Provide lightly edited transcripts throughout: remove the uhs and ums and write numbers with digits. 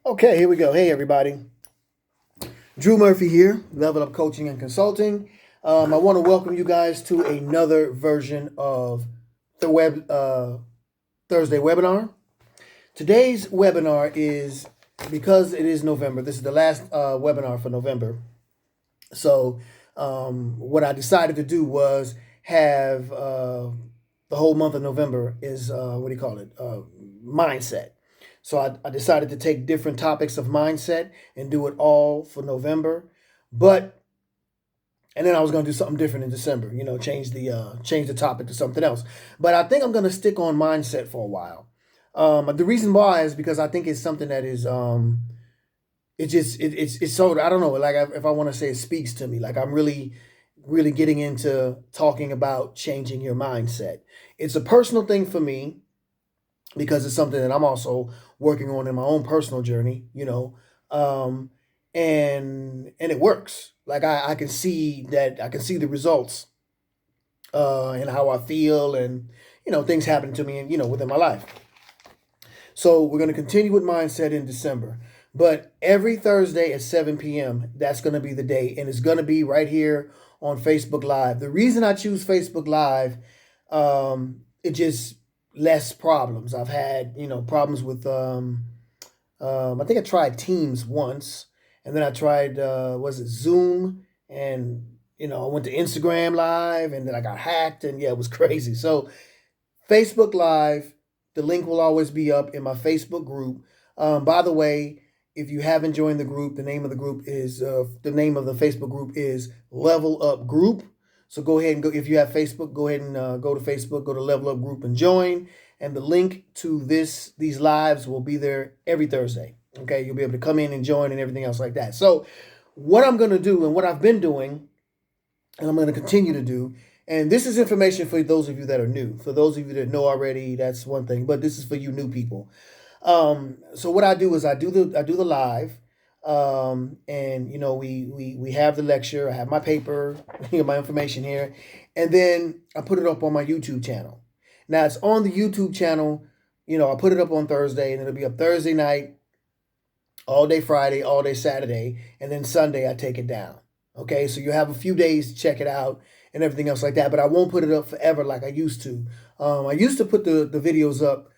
Okay, here we go. Hey, everybody. Drew Murphy here, Level Up Coaching and Consulting. I want to welcome you guys to another version of the Thursday webinar. Today's webinar is because it is November. This is the last webinar for November. So, what I decided to do was have the whole month of November is mindset. So I decided to take different topics of mindset and do it all for November. But and then I was going to do something different in December. Change the topic to something else. But I think I'm going to stick on mindset for a while. The reason why is because I think it's something that is it's so I don't know, like if I want to say it speaks to me, like I'm really getting into talking about changing your mindset. It's a personal thing for me because it's something that I'm also working on in my own personal journey, um, and it works. Like I can see that I can see the results and how I feel, and things happening to me, and within my life. So we're going to continue with mindset in December. But every Thursday at 7 p.m., that's going to be the day. And it's going to be right here on Facebook Live. The reason I choose Facebook Live, it just less problems. I've had, problems with, I think I tried Teams once. And then I tried, was it Zoom? And, I went to Instagram Live and then I got hacked. And yeah, it was crazy. So Facebook Live, the link will always be up in my Facebook group. By the way, if you haven't joined the group, the name of the Facebook group is Level Up Group. So go ahead and go, if you have Facebook, go ahead and go to Facebook, go to Level Up Group and join. And the link to these lives will be there every Thursday. Okay, you'll be able to come in and join and everything else like that. So what I'm going to do and what I've been doing, and I'm going to continue to do, and this is information for those of you that are new. For those of you that know already, that's one thing. But this is for you new people. So what I do is I do the live, and we have the lecture. I have my paper, my information here, and then I put it up on my YouTube channel. Now it's on the YouTube channel. I put it up on Thursday, and it'll be up Thursday night, all day Friday, all day Saturday, and then Sunday I take it down. Okay, so you have a few days to check it out and everything else like that. But I won't put it up forever like I used to. I used to put the videos up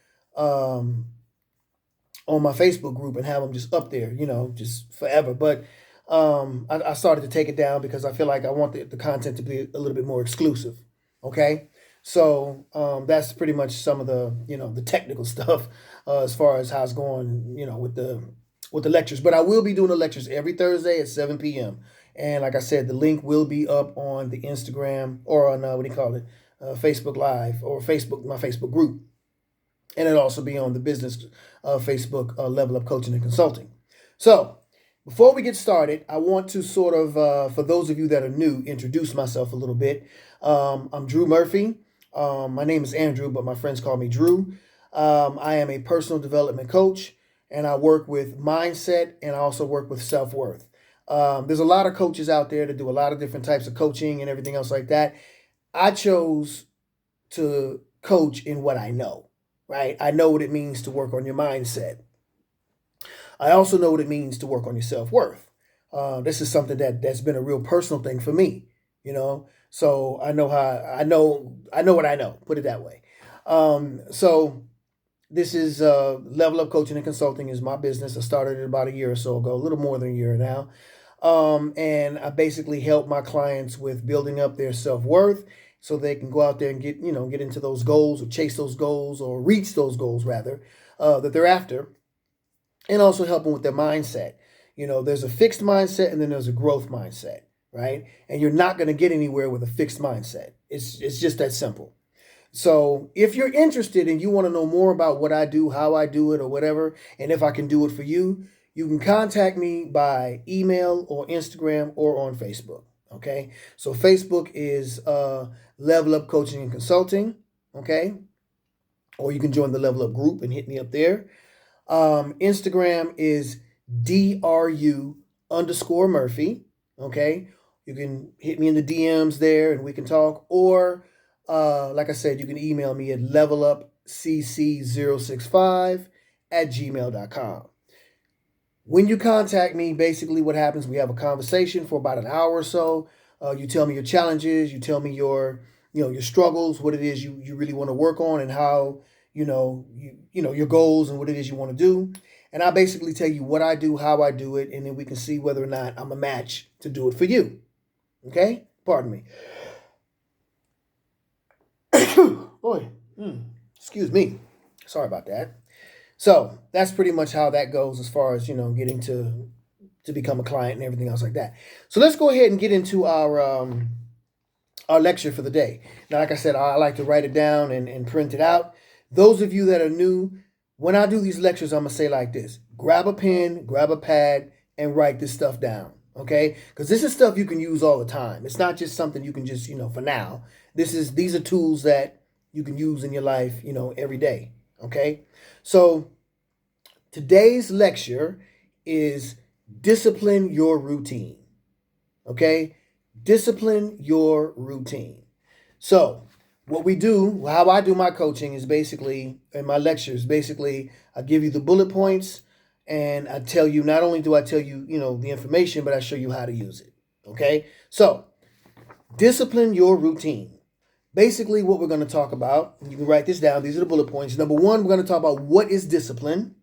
on my Facebook group and have them just up there, just forever. But I started to take it down because I feel like I want the content to be a little bit more exclusive. Okay, so that's pretty much some of the technical stuff as far as how it's going, with the lectures. But I will be doing the lectures every Thursday at 7 p.m. And like I said, the link will be up on the Instagram or on Facebook Live or my Facebook group. And it'll also be on the business Facebook Level Up Coaching and Consulting. So before we get started, I want to sort of, for those of you that are new, introduce myself a little bit. I'm Drew Murphy. My name is Andrew, but my friends call me Drew. I am a personal development coach, and I work with mindset, and I also work with self-worth. There's a lot of coaches out there that do a lot of different types of coaching and everything else like that. I chose to coach in what I know. Right? I know what it means to work on your mindset. I also know what it means to work on your self-worth. This is something that's been a real personal thing for me, So I know what I know, put it that way. So this is Level Up Coaching and Consulting is my business. I started it about a year or so ago, a little more than a year now. And I basically help my clients with building up their self-worth so they can go out there and get into those goals or chase those goals or reach those goals rather that they're after, and also help them with their mindset. There's a fixed mindset and then there's a growth mindset, right? And you're not going to get anywhere with a fixed mindset. It's just that simple. So if you're interested and you want to know more about what I do, how I do it, or whatever, and if I can do it for you, you can contact me by email or Instagram or on Facebook. Okay, so Facebook is Level Up Coaching and Consulting. Okay, or you can join the Level Up group and hit me up there. Instagram is DRU_Murphy. Okay, you can hit me in the DMs there and we can talk. Or like I said, you can email me at levelupcc065 @gmail.com. When you contact me, basically what happens, we have a conversation for about an hour or so. You tell me your challenges, you tell me your struggles, what it is you really want to work on, and how your goals and what it is you want to do. And I basically tell you what I do, how I do it, and then we can see whether or not I'm a match to do it for you. Okay? Pardon me. Boy, excuse me. Sorry about that. So that's pretty much how that goes as far as getting to become a client and everything else like that. So let's go ahead and get into our lecture for the day. Now, like I said, I like to write it down and print it out. Those of you that are new, when I do these lectures, I'm gonna say like this: grab a pen, grab a pad, and write this stuff down. Okay, because this is stuff you can use all the time. It's not just something you can just for now. These are tools that you can use in your life every day. Okay, so today's lecture is discipline your routine. Okay, discipline your routine. So what we do, how I do my coaching is basically, in my lectures, basically I give you the bullet points and I tell you, not only do I tell you, the information, but I show you how to use it. Okay, so discipline your routine. Basically, what we're going to talk about, and you can write this down, these are the bullet points. Number one, we're going to talk about what is discipline.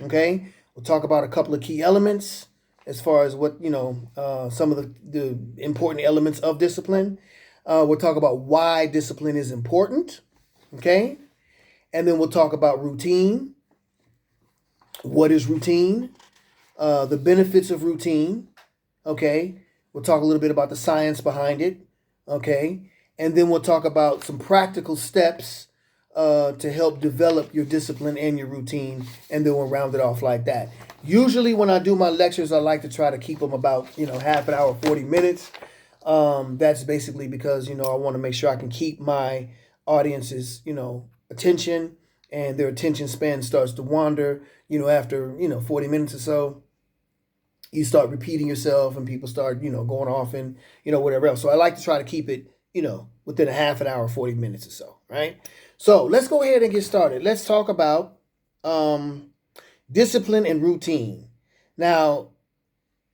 Okay, we'll talk about a couple of key elements as far as what, some of the important elements of discipline. We'll talk about why discipline is important. Okay, and then we'll talk about routine. What is routine? The benefits of routine. Okay, we'll talk a little bit about the science behind it. Okay, and then we'll talk about some practical steps to help develop your discipline and your routine, and then we'll round it off like that. Usually when I do my lectures, I like to try to keep them about, half an hour, 40 minutes. That's basically because, I want to make sure I can keep my audience's, attention, and their attention span starts to wander, after, 40 minutes or so. You start repeating yourself and people start, going off and, whatever else. So I like to try to keep it, within a half an hour, 40 minutes or so, right? So let's go ahead and get started. Let's talk about discipline and routine. Now,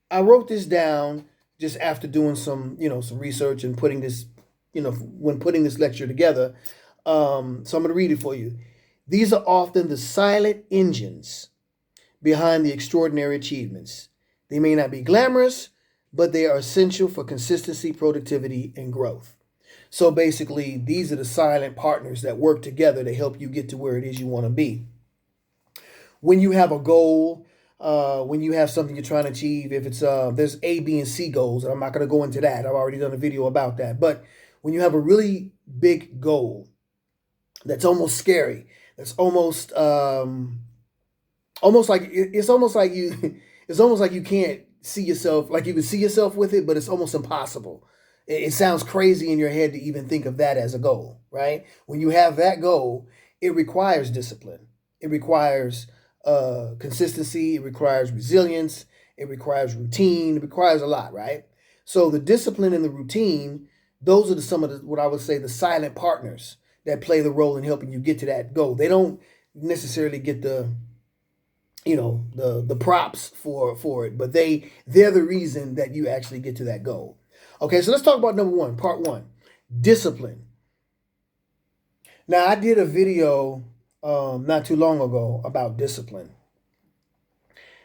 I wrote this down just after doing some research and putting this, when putting this lecture together. So I'm going to read it for you. These are often the silent engines behind the extraordinary achievements. They may not be glamorous, but they are essential for consistency, productivity, and growth. So basically, these are the silent partners that work together to help you get to where it is you want to be. When you have a goal, when you have something you're trying to achieve, if it's there's A, B, and C goals, and I'm not going to go into that. I've already done a video about that. But when you have a really big goal that's almost scary, that's almost like it's almost like you can't see yourself, like you can see yourself with it, but it's almost impossible. It sounds crazy in your head to even think of that as a goal, right? When you have that goal, it requires discipline. It requires consistency. It requires resilience. It requires routine. It requires a lot, right? So the discipline and the routine, those are some of the, what I would say, the silent partners that play the role in helping you get to that goal. They don't necessarily get the props for it, but they're the reason that you actually get to that goal. Okay, so let's talk about number one, part one, discipline. Now, I did a video not too long ago about discipline.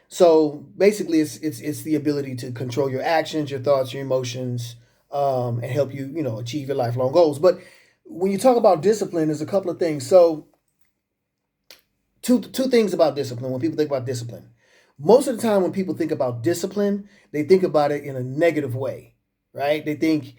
So basically, it's the ability to control your actions, your thoughts, your emotions, and help you achieve your lifelong goals. But when you talk about discipline, there's a couple of things. So two things about discipline. When people think about discipline, most of the time when people think about discipline, they think about it in a negative way. Right? They think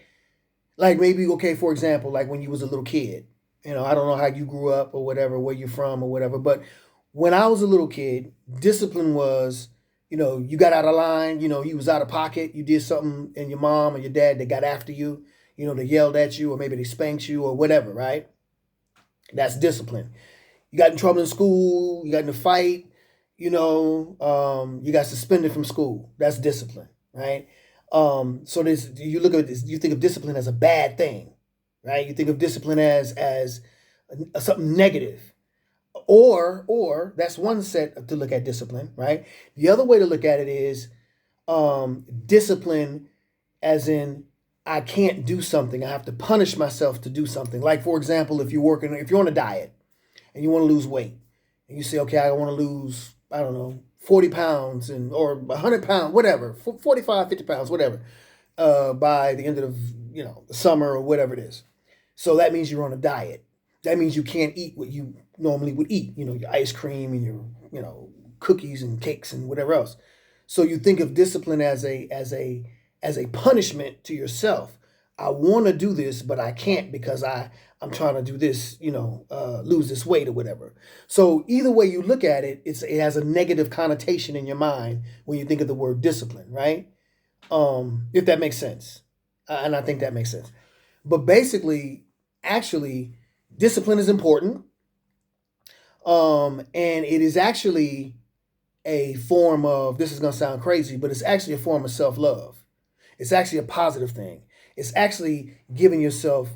like maybe, okay, for example, like when you was a little kid, I don't know how you grew up or whatever, where you're from or whatever. But when I was a little kid, discipline was, you got out of line, you was out of pocket. You did something and your mom or your dad, they got after you, they yelled at you or maybe they spanked you or whatever, right? That's discipline. You got in trouble in school, you got in a fight, you got suspended from school. That's discipline, right? So you look at this, you think of discipline as a bad thing, right? You think of discipline as something negative. Or that's one set to look at discipline, right? The other way to look at it is discipline as in I can't do something. I have to punish myself to do something. Like, for example, if you're on a diet and you want to lose weight, and you say, okay, I want to lose, I don't know, 40 pounds or 100 pounds, whatever, 45, 50 pounds, whatever, by the end of, the summer or whatever it is. So that means you're on a diet. That means you can't eat what you normally would eat, your ice cream and your, cookies and cakes and whatever else. So you think of discipline as a punishment to yourself. I want to do this, but I can't because I'm trying to do this, lose this weight or whatever. So either way you look at it, it has a negative connotation in your mind when you think of the word discipline, right? If that makes sense, and I think that makes sense. But basically, actually, discipline is important, and it is actually a form of. This is going to sound crazy, but it's actually a form of self-love. It's actually a positive thing. It's actually giving yourself,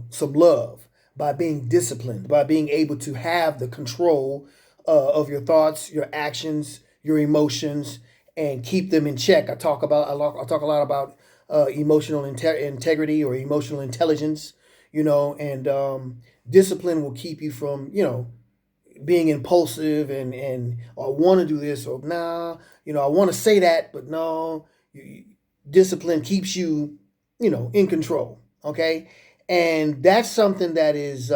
some love by being disciplined, by being able to have the control of your thoughts, your actions, your emotions, and keep them in check. I talk a lot about emotional integrity or emotional intelligence, and discipline will keep you from, being impulsive and or I want to do this or nah, I want to say that, but no. Discipline keeps you, in control. Okay, and that's something that is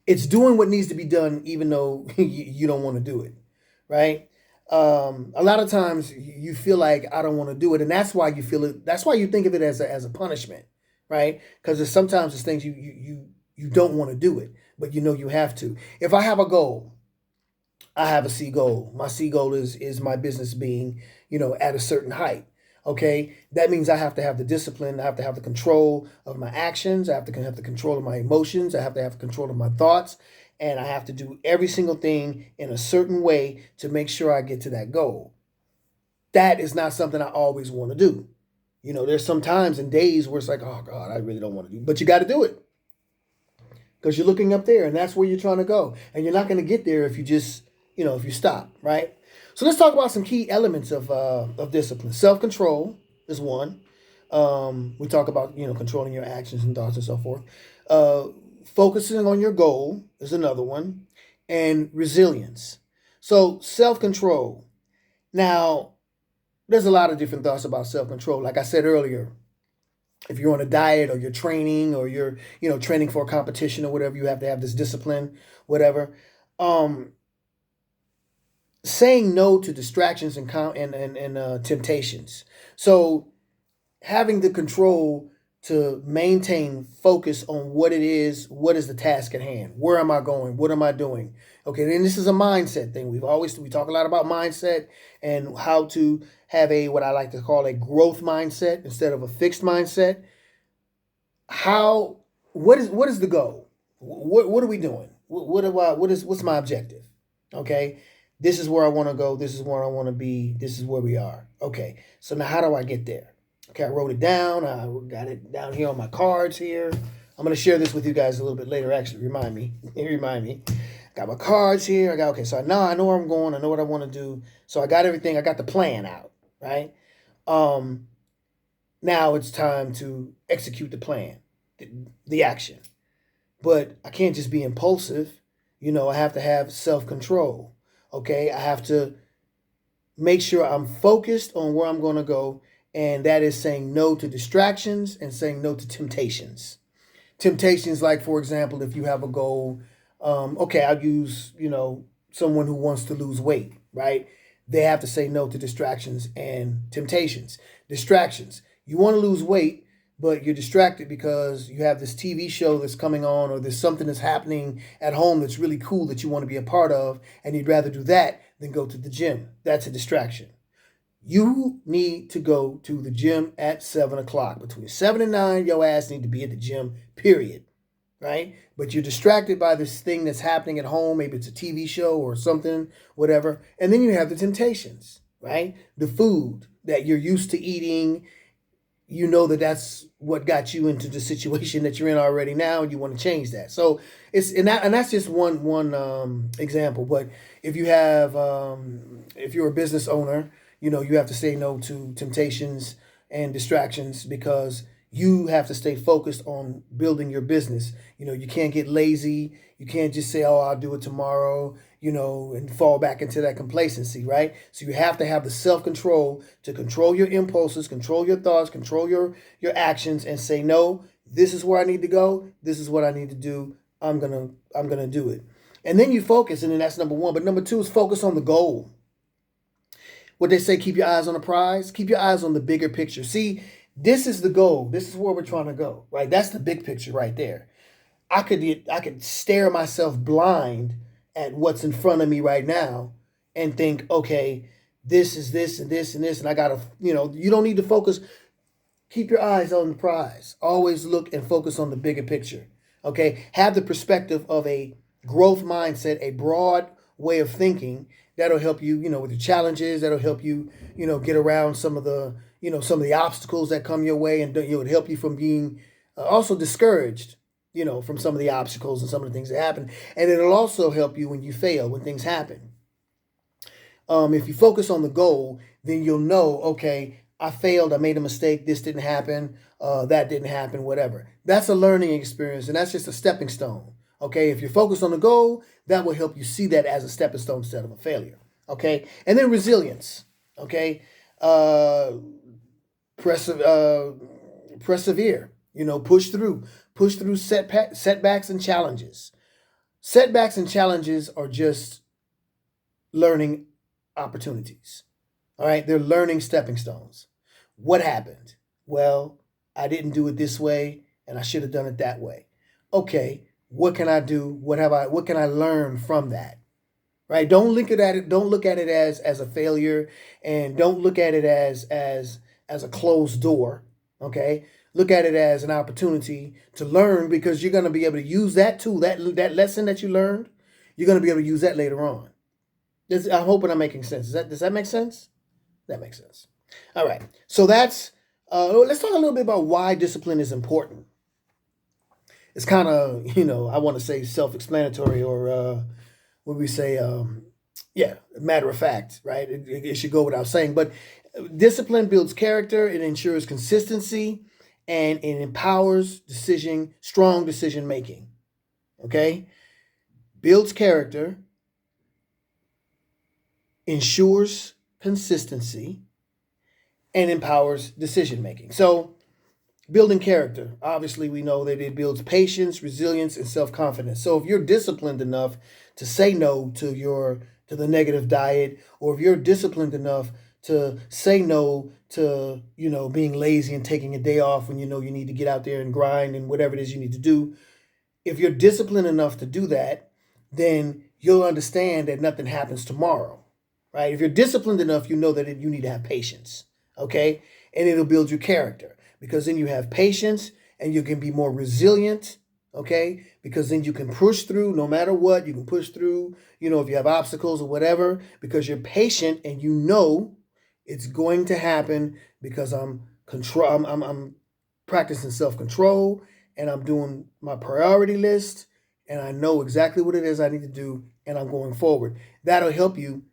it's doing what needs to be done, even though you don't want to do it, right? A lot of times you feel like I don't want to do it, and that's why you feel it. That's why you think of it as a punishment, right? Because sometimes it's things you don't want to do it, but you have to. If I have a goal, I have a C goal. My C goal is my business being, at a certain height. Okay, that means I have to have the discipline. I have to have the control of my actions. I have to have the control of my emotions. I have to have the control of my thoughts, and I have to do every single thing in a certain way to make sure I get to that goal. That is not something I always want to do. There's some times and days where it's like, oh God, I really don't want to do, but you got to do it because you're looking up there, and that's where you're trying to go, and you're not going to get there if you just if you stop, right? So let's talk about some key elements of discipline. Self-control is one. We talk about controlling your actions and thoughts and so forth. Focusing on your goal is another one, and resilience. So self-control. Now, there's a lot of different thoughts about self-control. Like I said earlier, if you're on a diet or you're training or you're training for a competition or whatever, you have to have this discipline, whatever. Saying no to distractions and temptations. So having the control to maintain focus on what it is, what is the task at hand, where am I going, what am I doing? Okay, then this is a mindset thing. We talk a lot about mindset and how to have what I like to call a growth mindset instead of a fixed mindset. What is the goal? What are we doing? What's my objective? Okay. This is where I want to go. This is where I want to be. This is where we are. Okay. So now how do I get there? Okay. I wrote it down. I got it down here on my cards here. I'm going to share this with you guys a little bit later. Actually, remind me. Got my cards here. Okay. So now I know where I'm going. I know what I want to do. So I got everything. I got the plan out. Right. Now it's time to execute the plan, the action. But I can't just be impulsive. I have to have self-control. Okay, I have to make sure I'm focused on where I'm going to go, and that is saying no to distractions and saying no to temptations. Temptations, like for example, if you have a goal, okay, I'll use someone who wants to lose weight, right? They have to say no to distractions and temptations. Distractions, you want to lose weight, but you're distracted because you have this TV show that's coming on or there's something that's happening at home that's really cool that you want to be a part of, and you'd rather do that than go to the gym. That's a distraction. You need to go to the gym at 7 o'clock. Between 7 and 9, your ass need to be at the gym, period. Right? But you're distracted by this thing that's happening at home. Maybe it's a TV show or something, whatever. And then you have the temptations, right? The food that you're used to eating, you know that that's what got you into the situation that you're in already now, and you want to change that. So it's and that's just one example. But if you're a business owner, you have to say no to temptations and distractions, because you have to stay focused on building your business. You can't get lazy. You can't just say, "Oh, I'll do it tomorrow," and fall back into that complacency, right? So you have to have the self-control to control your impulses, control your thoughts, control your actions, and say, "No, this is where I need to go. This is what I need to do. I'm gonna do it." And then you focus, and then that's number one. But number two is focus on the goal. What they say, keep your eyes on the prize. Keep your eyes on the bigger picture. See, this is the goal. This is where we're trying to go, right? That's the big picture right there. I could stare myself blind at what's in front of me right now and think, okay, this is this and this and this, and I gotta, you don't need to focus. Keep your eyes on the prize. Always look and focus on the bigger picture. Okay, have the perspective of a growth mindset, a broad way of thinking that'll help you, with the challenges. That'll help you, get around some of the obstacles that come your way, and it would help you from being also discouraged from some of the obstacles and some of the things that happen. And it'll also help you when you fail, when things happen. If you focus on the goal, then you'll know, okay, I failed, I made a mistake, this didn't happen, that didn't happen, whatever. That's a learning experience, and that's just a stepping stone. Okay, if you're focused on the goal, that will help you see that as a stepping stone instead of a failure. Okay, and then resilience. Okay, persevere. Push through setbacks and challenges. Setbacks and challenges are just learning opportunities. All right, they're learning stepping stones. What happened? Well, I didn't do it this way, and I should have done it that way. Okay, what can I do? What can I learn from that? Right? Don't look at it. Don't look at it as a failure, and don't look at it as a closed door. Okay, look at it as an opportunity to learn, because you're going to be able to use that tool, that lesson that you learned. You're going to be able to use that later on. I'm hoping I'm making sense. Does that make sense? That makes sense. All right. So let's talk a little bit about why discipline is important. It's kind of, I want to say self-explanatory, or what we say, matter of fact, right? It should go without saying. But discipline builds character, it ensures consistency, and it empowers strong decision making. Okay? Builds character, ensures consistency, and empowers decision making. So, building character, obviously, we know that it builds patience, resilience, and self confidence. So, if you're disciplined enough to say no to the negative diet, or if you're disciplined enough to say no to being lazy and taking a day off when you need to get out there and grind and whatever it is you need to do, if you're disciplined enough to do that, then you'll understand that nothing happens tomorrow. Right? If you're disciplined enough, you know that you need to have patience, okay? And it'll build your character, because then you have patience and you can be more resilient, okay? Because then you can push through no matter what. You can push through, if you have obstacles or whatever, because you're patient and you know it's going to happen, because I'm practicing self-control, and I'm doing my priority list, and I know exactly what it is I need to do, and I'm going forward. That'll help you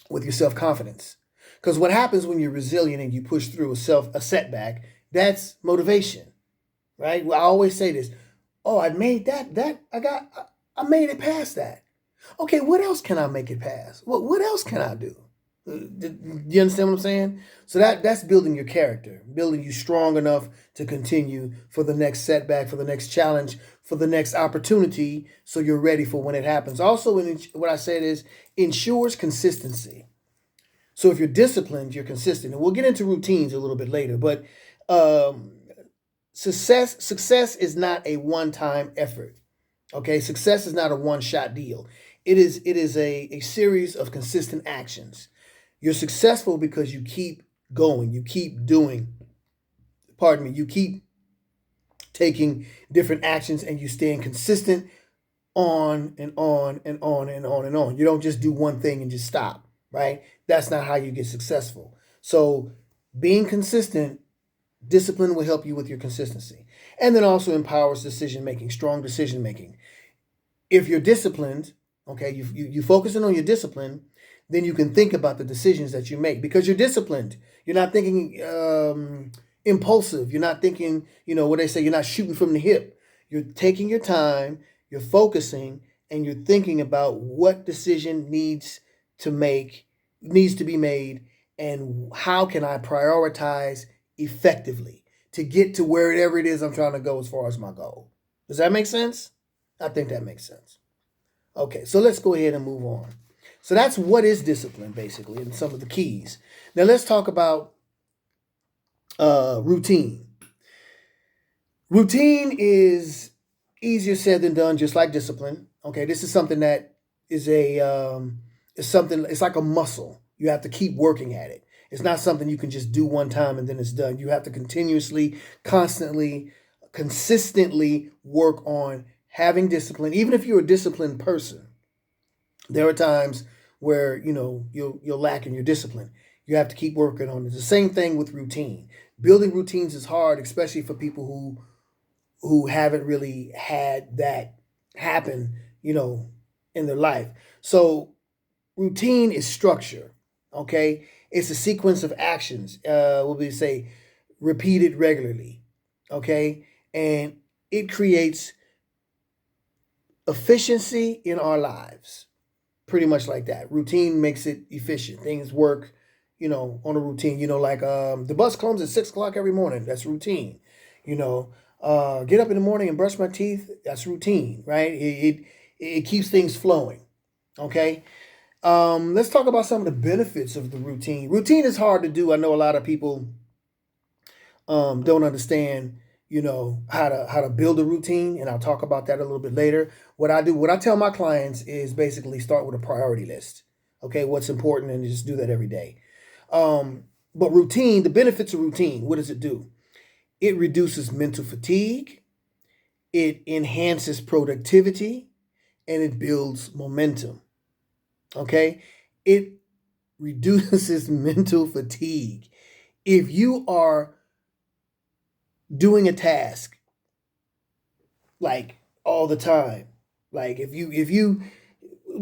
with your self-confidence. Because what happens when you're resilient and you push through a setback, that's motivation, right? Well, I always say this. Oh, I made I made it past that. Okay, what else can I make it past? What else can I do? You understand what I'm saying? So that's building your character, building you strong enough to continue for the next setback, for the next challenge, for the next opportunity, so you're ready for when it happens. Also, what I said is ensures consistency. So if you're disciplined, you're consistent. And we'll get into routines a little bit later, but success is not a one-time effort. Okay, success is not a one-shot deal. It is a series of consistent actions. You're successful because you keep going, you keep doing, you keep taking different actions, and you staying consistent on and on and on and on and on. You don't just do one thing and just stop, right? That's not how you get successful. So being consistent Discipline will help you with your consistency. And then also empowers decision making, strong decision making. If you're disciplined, okay, you focusing on your discipline, then you can think about the decisions that you make because you're disciplined. You're not thinking impulsive. You're not thinking, what they say, you're not shooting from the hip. You're taking your time, you're focusing, and you're thinking about what decision needs to be made, and how can I prioritize effectively to get to wherever it is I'm trying to go as far as my goal. Does that make sense? I think that makes sense. Okay, so let's go ahead and move on. So that's what is discipline, basically, and some of the keys. Now let's talk about routine. Routine is easier said than done, just like discipline. Okay, this is something that is it's like a muscle. You have to keep working at it. It's not something you can just do one time and then it's done. You have to continuously, constantly, consistently work on having discipline. Even if you're a disciplined person, there are times where you'll lack in your discipline. You have to keep working on it. The same thing with routine. Building routines is hard, especially for people who haven't really had that happen, in their life. So routine is structure. Okay, it's a sequence of actions. What we say, repeated regularly. Okay, and it creates efficiency in our lives. Pretty much like that. Routine makes it efficient. Things work, on a routine. Like the bus comes at 6 o'clock every morning. That's routine. Get up in the morning and brush my teeth. That's routine, right? It keeps things flowing. Okay. Let's talk about some of the benefits of the routine. Routine is hard to do. I know a lot of people don't understand, how to build a routine, and I'll talk about that a little bit later. What I tell my clients is basically start with a priority list. Okay, what's important, and just do that every day. But routine, the benefits of routine, what does it do? It reduces mental fatigue, it enhances productivity, and it builds momentum. Okay, it reduces mental fatigue. If you are doing a task like all the time, like if you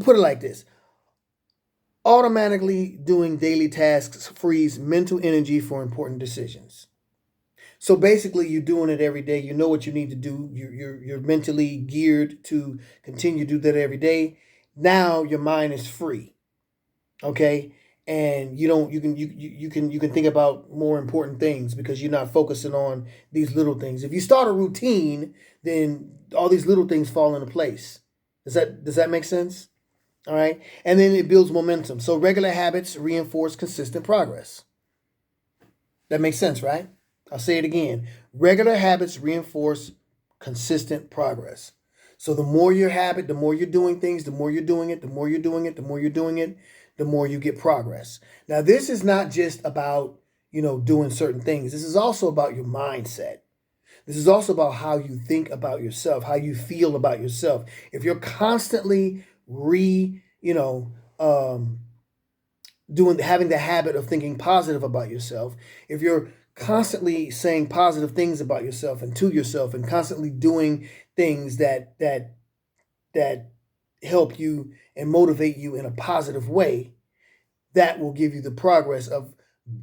put it like this, automatically doing daily tasks frees mental energy for important decisions. So basically, you're doing it every day. You know what you need to do. You're mentally geared to continue to do that every day. Now your mind is free. Okay, and you can think about more important things because you're not focusing on these little things. If you start a routine, then all these little things fall into place. Does that make sense? All right, and then it builds momentum. So regular habits reinforce consistent progress. That makes sense, right? I'll say it again. Regular habits reinforce consistent progress. So the more your habit, the more you're doing things, the more you're doing it, the more you're doing it, the more you're doing it, the more you get progress. Now, this is not just about, doing certain things. This is also about your mindset. This is also about how you think about yourself, how you feel about yourself. If you're constantly having the habit of thinking positive about yourself, if you're constantly saying positive things about yourself and to yourself, and constantly doing things that help you and motivate you in a positive way, that will give you the progress of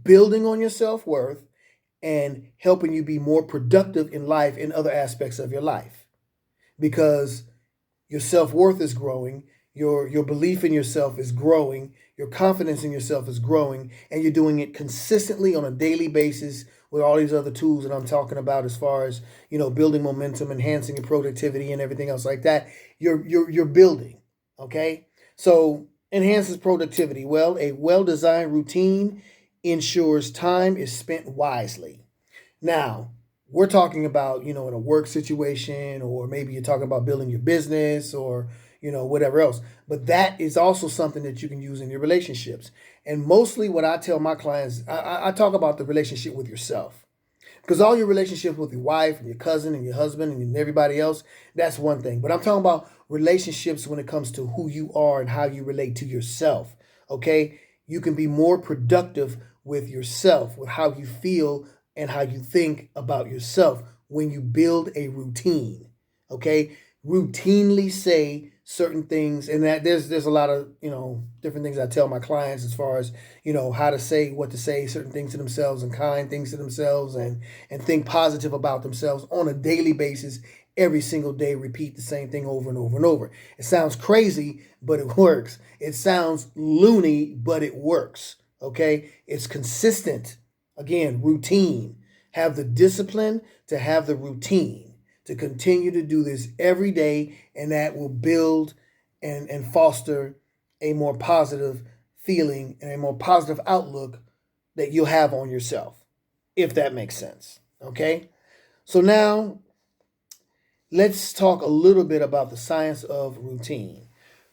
building on your self-worth and helping you be more productive in life in other aspects of your life, because your self-worth is growing, your belief in yourself is growing, your confidence in yourself is growing, and you're doing it consistently on a daily basis with all these other tools that I'm talking about as far as, building momentum, enhancing your productivity and everything else like that. You're building, okay? So enhances productivity. Well, a well-designed routine ensures time is spent wisely. Now, we're talking about, in a work situation, or maybe you're talking about building your business, or, whatever else. But that is also something that you can use in your relationships. And mostly what I tell my clients, I talk about the relationship with yourself. Because all your relationships with your wife and your cousin and your husband and everybody else, that's one thing. But I'm talking about relationships when it comes to who you are and how you relate to yourself. Okay? You can be more productive with yourself, with how you feel and how you think about yourself when you build a routine. Okay, routinely say certain things, and that there's a lot of different things I tell my clients as far as how to say what to say, certain things to themselves, and kind things to themselves, and think positive about themselves on a daily basis. Every single day, repeat the same thing over and over and over. It sounds crazy, but it works. It sounds loony, but it works. Okay, it's consistent. Again, routine. Have the discipline to have the routine to continue to do this every day, and that will build and foster a more positive feeling and a more positive outlook that you'll have on yourself, if that makes sense. Okay? So now let's talk a little bit about the science of routine.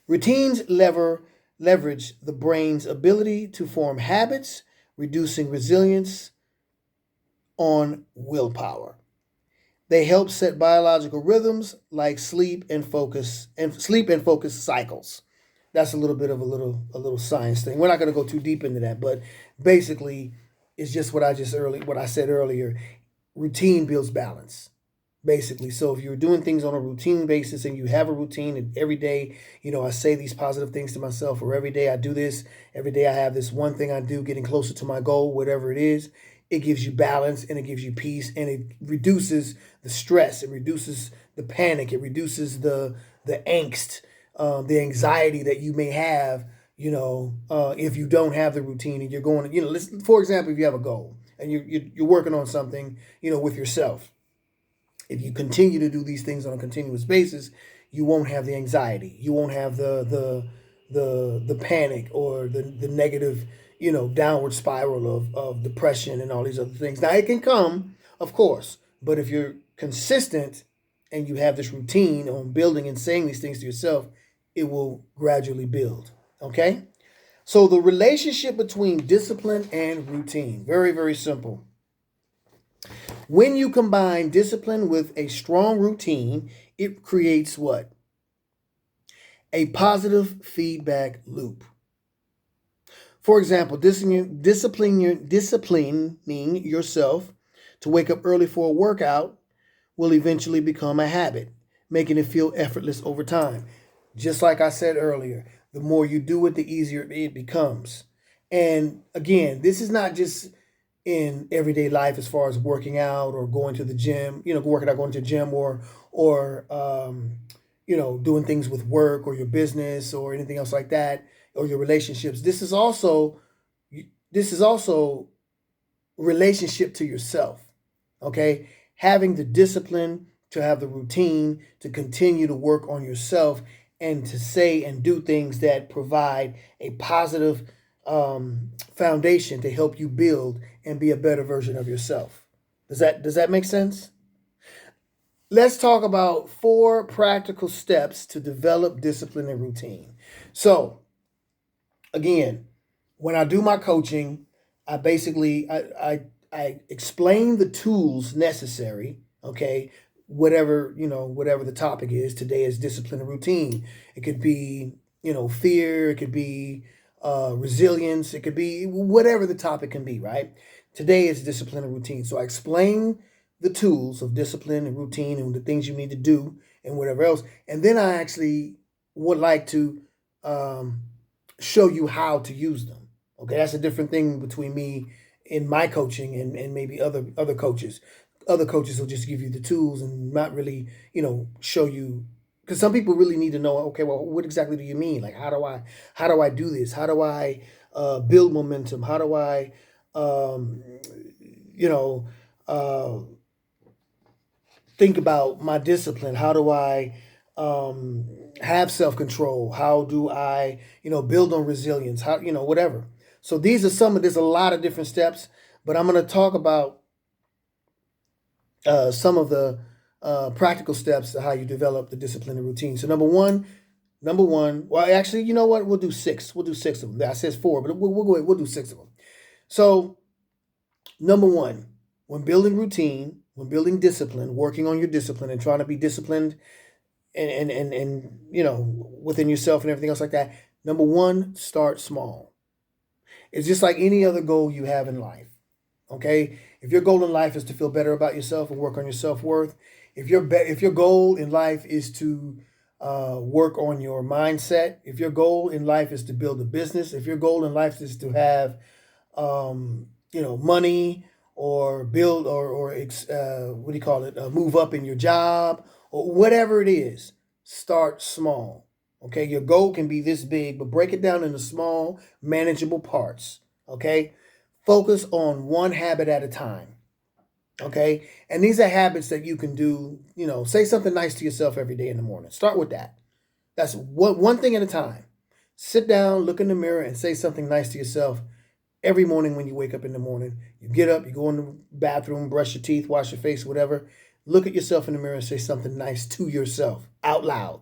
Routines leverage the brain's ability to form habits, reducing resilience on willpower. They help set biological rhythms like sleep and focus cycles. That's a little bit of a little science thing. We're not going to go too deep into that, but basically, it's just what I said earlier. Routine builds balance, basically. So if you're doing things on a routine basis and you have a routine, and every day, I say these positive things to myself, or every day I do this, every day I have this one thing I do, getting closer to my goal, whatever it is. It gives you balance, and it gives you peace, and it reduces the stress. It reduces the panic. It reduces the angst, the anxiety that you may have, if you don't have the routine and you're going, for example, if you have a goal and you're working on something, with yourself. If you continue to do these things on a continuous basis, you won't have the anxiety. You won't have the panic or the negative, downward spiral of depression and all these other things. Now it can come, of course, but if you're consistent and you have this routine on building and saying these things to yourself, it will gradually build. Okay? So the relationship between discipline and routine, very, very simple. When you combine discipline with a strong routine, it creates what? A positive feedback loop. For example, disciplining yourself to wake up early for a workout will eventually become a habit, making it feel effortless over time. Just like I said earlier, the more you do it, the easier it becomes. And again, this is not just in everyday life as far as working out or going to the gym, going to the gym or doing things with work or your business or anything else like that, or your relationships. This is also relationship to yourself. Okay? Having the discipline to have the routine to continue to work on yourself and to say and do things that provide a positive foundation to help you build and be a better version of yourself. Does that make sense? Let's talk about 4 practical steps to develop discipline and routine. So, again, when I do my coaching, I basically I explain the tools necessary. Okay, whatever the topic is. Today is discipline and routine. It could be fear. It could be resilience. It could be whatever the topic can be. Right. Today is discipline and routine. So I explain the tools of discipline and routine and the things you need to do and whatever else. And then I actually would like to show you how to use them. Okay, that's a different thing between me in my coaching and maybe other coaches. Other coaches will just give you the tools and not really, show you, because some people really need to know, okay, well, what exactly do you mean? Like, how do I do this? How do I build momentum? How do I, think about my discipline? How do I have self-control? How do I, build on resilience? How, whatever. So there's a lot of different steps, but I'm going to talk about some of the practical steps to how you develop the discipline and routine. So number one, well, actually, you know what? We'll do 6. We'll do 6 of them. I said 4, but we'll go ahead. We'll do 6 of them. So number 1, when building routine, when building discipline, working on your discipline and trying to be disciplined and within yourself and everything else like that. Number 1, start small. It's just like any other goal you have in life. Okay, if your goal in life is to feel better about yourself and work on your self-worth, if your goal in life is to work on your mindset, if your goal in life is to build a business, if your goal in life is to have money, or build, or what do you call it, move up in your job, or whatever it is, start small. Okay, your goal can be this big, but break it down into small, manageable parts. Okay, focus on one habit at a time. Okay, and these are habits that you can do. Say something nice to yourself every day in the morning. Start with that. That's one thing at a time. Sit down, look in the mirror, and say something nice to yourself every morning when you wake up in the morning. You get up, you go in the bathroom, brush your teeth, wash your face, whatever. Look at yourself in the mirror and say something nice to yourself out loud.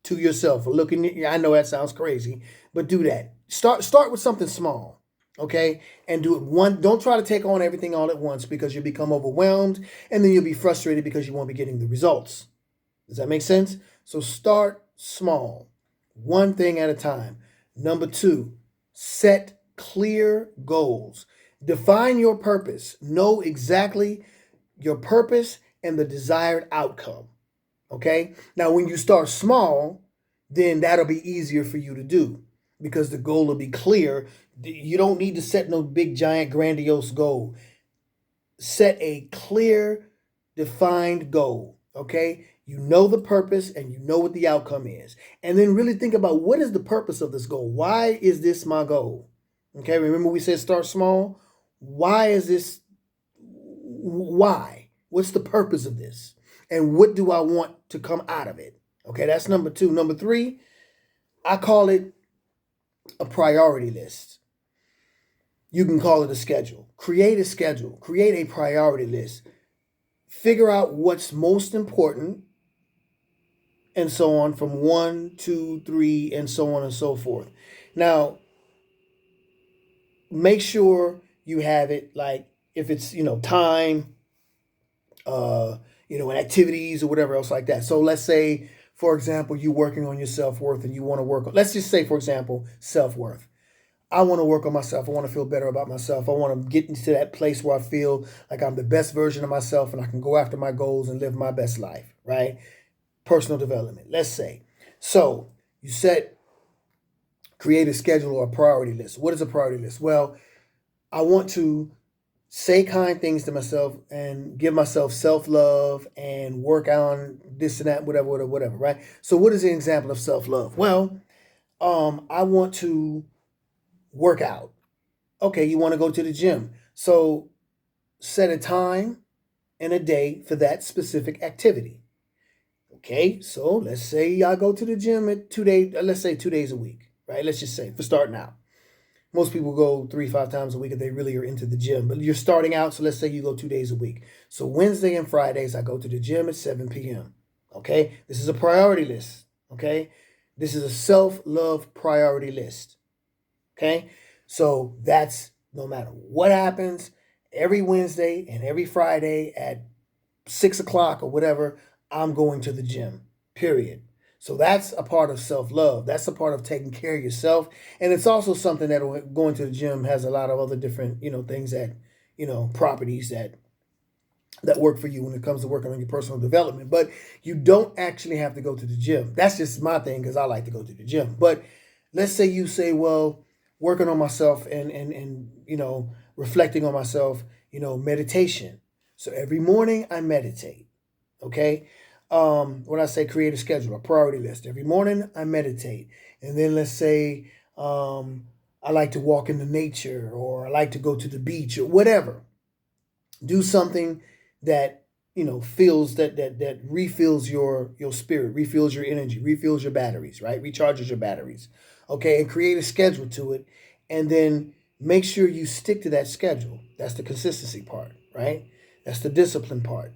To yourself. Or looking at you. I know that sounds crazy, but do that. Start with something small. Okay? And do it one. Don't try to take on everything all at once, because you'll become overwhelmed and then you'll be frustrated because you won't be getting the results. Does that make sense? So start small. One thing at a time. Number 2, set clear goals. Define your purpose. Know exactly your purpose and the desired outcome. Okay? Now, when you start small, then that'll be easier for you to do, because the goal will be clear. You don't need to set no big, giant, grandiose goal. Set a clear, defined goal. Okay? You know the purpose and you know what the outcome is. And then really think about, what is the purpose of this goal? Why is this my goal? Okay, remember we said start small? Why is this? Why? What's the purpose of this? And what do I want to come out of it? Okay, that's number 2. Number 3, I call it a priority list. You can call it a schedule. Create a schedule. Create a priority list. Figure out what's most important, and so on, from 1, 2, 3, and so on and so forth. Now, make sure you have it, like, if it's, time, and activities or whatever else like that. So let's say, for example, you're working on your self-worth and you want to work on, let's just say, for example, self-worth. I want to work on myself. I want to feel better about myself. I want to get into that place where I feel like I'm the best version of myself and I can go after my goals and live my best life, right? Personal development, let's say. So you create a schedule or a priority list. What is a priority list? Well, I want to say kind things to myself and give myself self-love and work on this and that, whatever, right? So what is an example of self-love? Well, I want to work out. Okay, you want to go to the gym. So set a time and a day for that specific activity. Okay, so let's say I go to the gym at 2 days, let's say 2 days a week, right? Let's just say, for starting out. Most people go 3-5 times a week if they really are into the gym. But you're starting out, so let's say you go 2 days a week. So Wednesday and Fridays, I go to the gym at 7 p.m. Okay? This is a priority list. Okay? This is a self-love priority list. Okay? So that's, no matter what happens, every Wednesday and every Friday at 6 o'clock or whatever, I'm going to the gym. Period. So that's a part of self-love. That's a part of taking care of yourself. And it's also something that going to the gym has a lot of other different, things that, properties that work for you when it comes to working on your personal development. But you don't actually have to go to the gym. That's just my thing, because I like to go to the gym. But let's say you say, well, working on myself and reflecting on myself, meditation. So every morning I meditate. Okay? When I say create a schedule, a priority list, every morning I meditate. And then let's say I like to walk in the nature, or I like to go to the beach, or whatever. Do something that feels that refills your spirit, refills your energy, refills your batteries, right? Recharges your batteries. Okay, and create a schedule to it, and then make sure you stick to that schedule. That's the consistency part, right? That's the discipline part.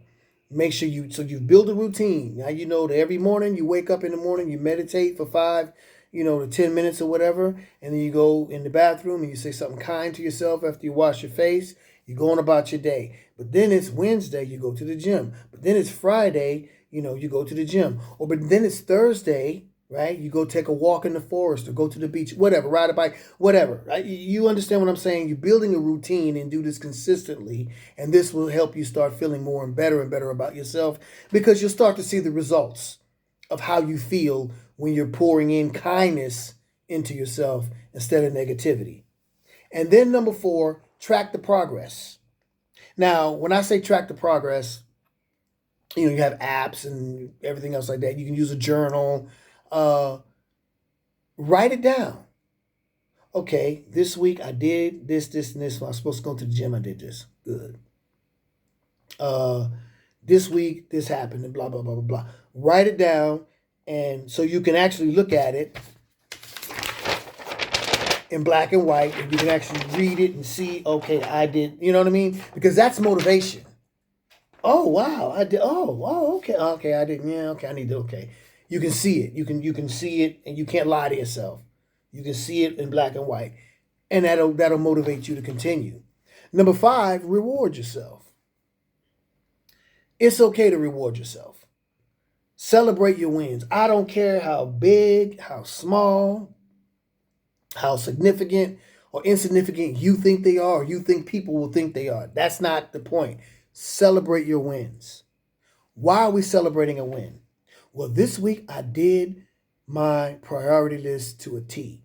Make sure you build a routine. Now that every morning you wake up in the morning, you meditate for 5 to 10 minutes or whatever, and then you go in the bathroom and you say something kind to yourself after you wash your face. You go on about your day. But then it's Wednesday, you go to the gym. But then it's Friday, you go to the gym. But then it's Thursday, right? You go take a walk in the forest or go to the beach, whatever, ride a bike, whatever. Right? You understand what I'm saying? You're building a routine and do this consistently, and this will help you start feeling more and better about yourself because you'll start to see the results of how you feel when you're pouring in kindness into yourself instead of negativity. And then number 4, track the progress. Now, when I say track the progress, you have apps and everything else like that. You can use a journal. Write it down. Okay, this week I did this, and this. When I was supposed to go to the gym, I did this. Good. This week this happened, and blah blah blah blah blah. Write it down, and so you can actually look at it in black and white, and you can actually read it and see. Okay, I did. You know what I mean? Because that's motivation. Oh wow, I did. Oh, okay, I didn't. Yeah, okay, I need to. Okay, you can see it. You can see it, and you can't lie to yourself. You can see it in black and white, and that'll motivate you to continue. Number 5, reward yourself. It's okay to reward yourself. Celebrate your wins. I don't care how big, how small, how significant or insignificant you think they are, or you think people will think they are. That's not the point. Celebrate your wins. Why are we celebrating a win? Well, this week I did my priority list to a T.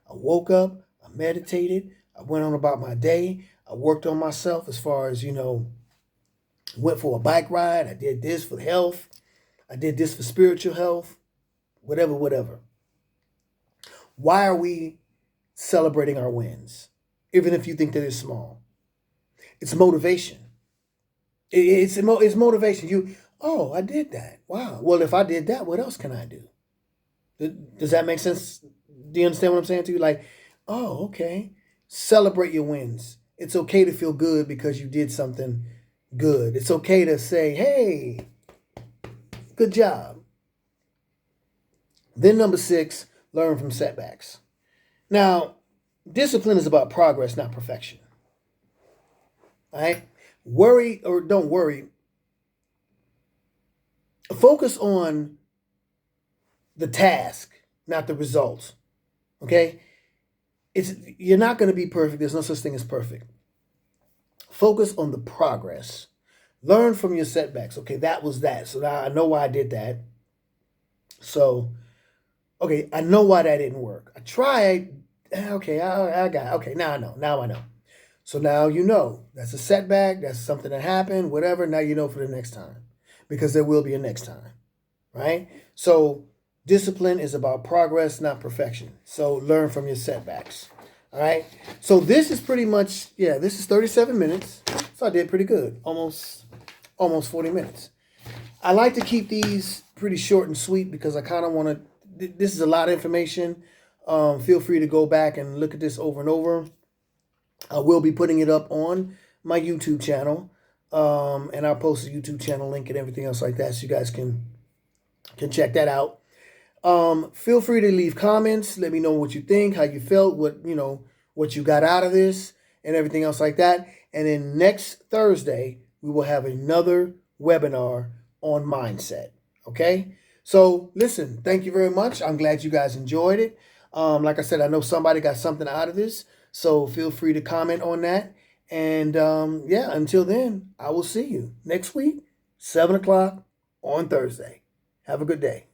I woke up, I meditated, I went on about my day, I worked on myself as far as, went for a bike ride, I did this for health, I did this for spiritual health, whatever. Why are we celebrating our wins? Even if you think that it's small. It's motivation. It's motivation. I did that. Wow. Well, if I did that, what else can I do? Does that make sense? Do you understand what I'm saying to you? Like, oh, okay. Celebrate your wins. It's okay to feel good because you did something good. It's okay to say, hey, good job. Then number 6, learn from setbacks. Now, discipline is about progress, not perfection. All right? Worry or don't worry. Focus on the task, not the results. Okay? You're not going to be perfect. There's no such thing as perfect. Focus on the progress. Learn from your setbacks. Okay, that was that. So now I know why I did that. So, okay, I know why that didn't work. I tried. Okay, I got it. Okay, now I know. Now I know. So now you know. That's a setback. That's something that happened, whatever. Now you know for the next time. Because there will be a next time. Right? So discipline is about progress, not perfection. So learn from your setbacks. All right? So this is pretty much, this is 37 minutes. So I did pretty good. Almost 40 minutes. I like to keep these pretty short and sweet because I kind of want to, this is a lot of information. Feel free to go back and look at this over and over. I will be putting it up on my YouTube channel. And I'll post the YouTube channel link and everything else like that so you guys can check that out. Feel free to leave comments. Let me know what you think, how you felt, what you got out of this and everything else like that. And then next Thursday, we will have another webinar on mindset. Okay? So listen, thank you very much. I'm glad you guys enjoyed it. Like I said, I know somebody got something out of this. So feel free to comment on that. And until then, I will see you next week, 7 o'clock on Thursday. Have a good day.